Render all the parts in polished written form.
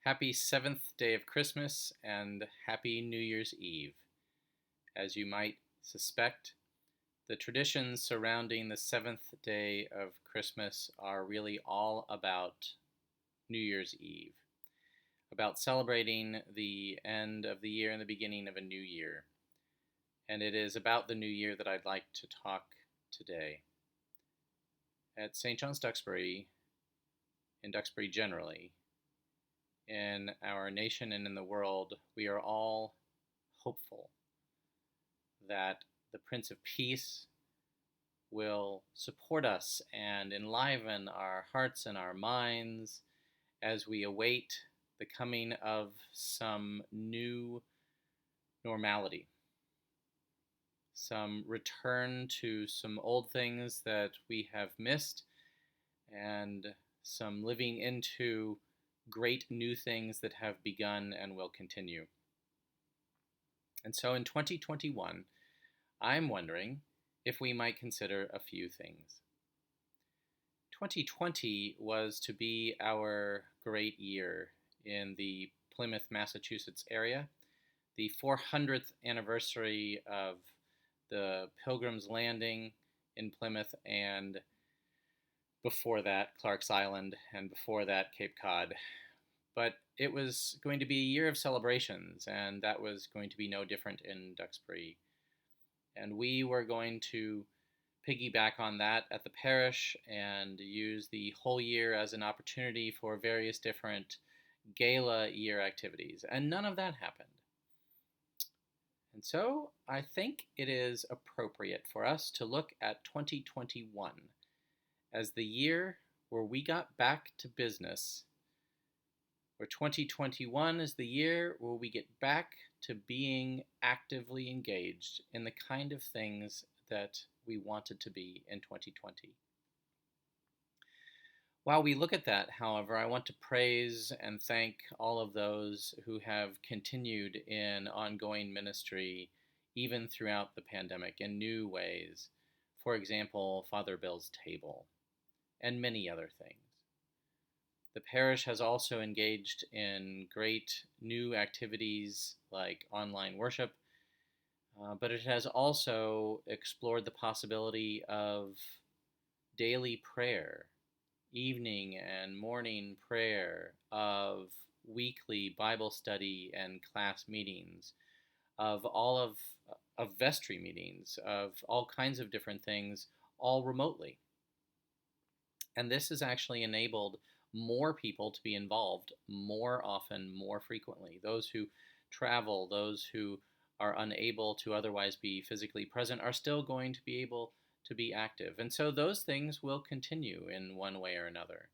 Happy seventh day of Christmas and Happy New Year's Eve. As you might suspect, the traditions surrounding the seventh day of Christmas are really all about New Year's Eve, about celebrating the end of the year and the beginning of a new year. And it is about the new year that I'd like to talk today. At St. John's Duxbury, in Duxbury generally, in our nation and in the world, we are all hopeful that the Prince of Peace will support us and enliven our hearts and our minds as we await the coming of some new normality, some return to some old things that we have missed, and some living into great new things that have begun and will continue. And so in 2021, I'm wondering if we might consider a few things. 2020 was to be our great year in the Plymouth, Massachusetts area, the 400th anniversary of the Pilgrim's Landing in Plymouth, and before that, Clark's Island, and before that, Cape Cod. But it was going to be a year of celebrations, and that was going to be no different in Duxbury. And we were going to piggyback on that at the parish and use the whole year as an opportunity for various different gala year activities. And none of that happened. And so I think it is appropriate for us to look at 2021 as the year where we got back to business, where 2021 is the year where we get back to being actively engaged in the kind of things that we wanted to be in 2020. While we look at that, however, I want to praise and thank all of those who have continued in ongoing ministry even throughout the pandemic in new ways. For example, Father Bill's Table, and many other things. The parish has also engaged in great new activities like online worship, but it has also explored the possibility of daily prayer, evening and morning prayer, of weekly Bible study and class meetings, of vestry meetings, of all kinds of different things, all remotely. And this has actually enabled more people to be involved more often, more frequently. Those who travel, those who are unable to otherwise be physically present, are still going to be able to be active. And so those things will continue in one way or another.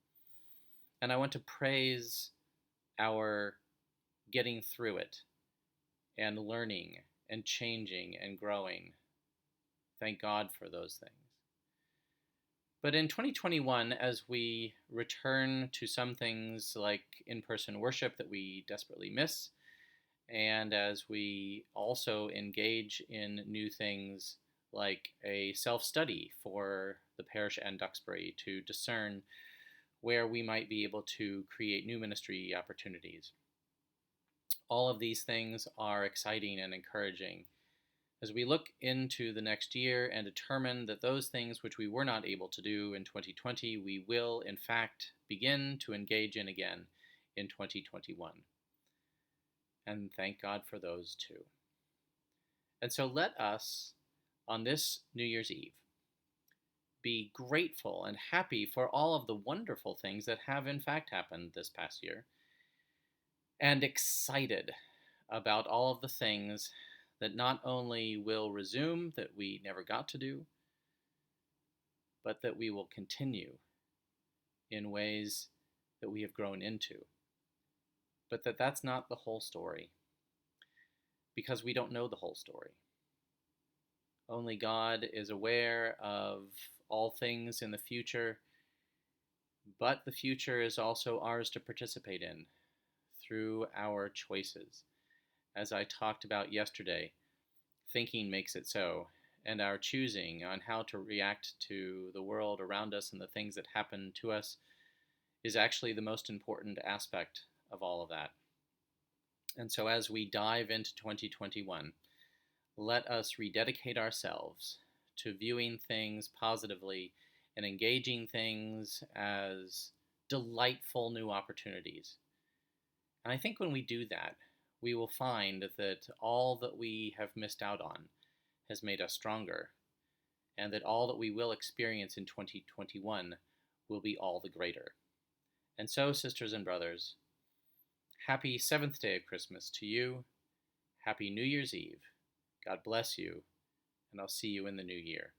And I want to praise our getting through it and learning and changing and growing. Thank God for those things. But in 2021, as we return to some things like in-person worship that we desperately miss, and as we also engage in new things like a self-study for the parish and Duxbury to discern where we might be able to create new ministry opportunities. All of these things are exciting and encouraging as we look into the next year and determine that those things which we were not able to do in 2020, we will in fact begin to engage in again in 2021. And thank God for those too. And so let us, on this New Year's Eve, be grateful and happy for all of the wonderful things that have in fact happened this past year, and excited about all of the things that not only will resume that we never got to do, but that we will continue in ways that we have grown into. But that's not the whole story, because we don't know the whole story. Only God is aware of all things in the future, but the future is also ours to participate in through our choices. As I talked about yesterday, thinking makes it so, and our choosing on how to react to the world around us and the things that happen to us is actually the most important aspect of all of that. And so as we dive into 2021, let us rededicate ourselves to viewing things positively and engaging things as delightful new opportunities. And I think when we do that, we will find that all that we have missed out on has made us stronger, and that all that we will experience in 2021 will be all the greater. And so, sisters and brothers, happy seventh day of Christmas to you. Happy New Year's Eve. God bless you, and I'll see you in the new year.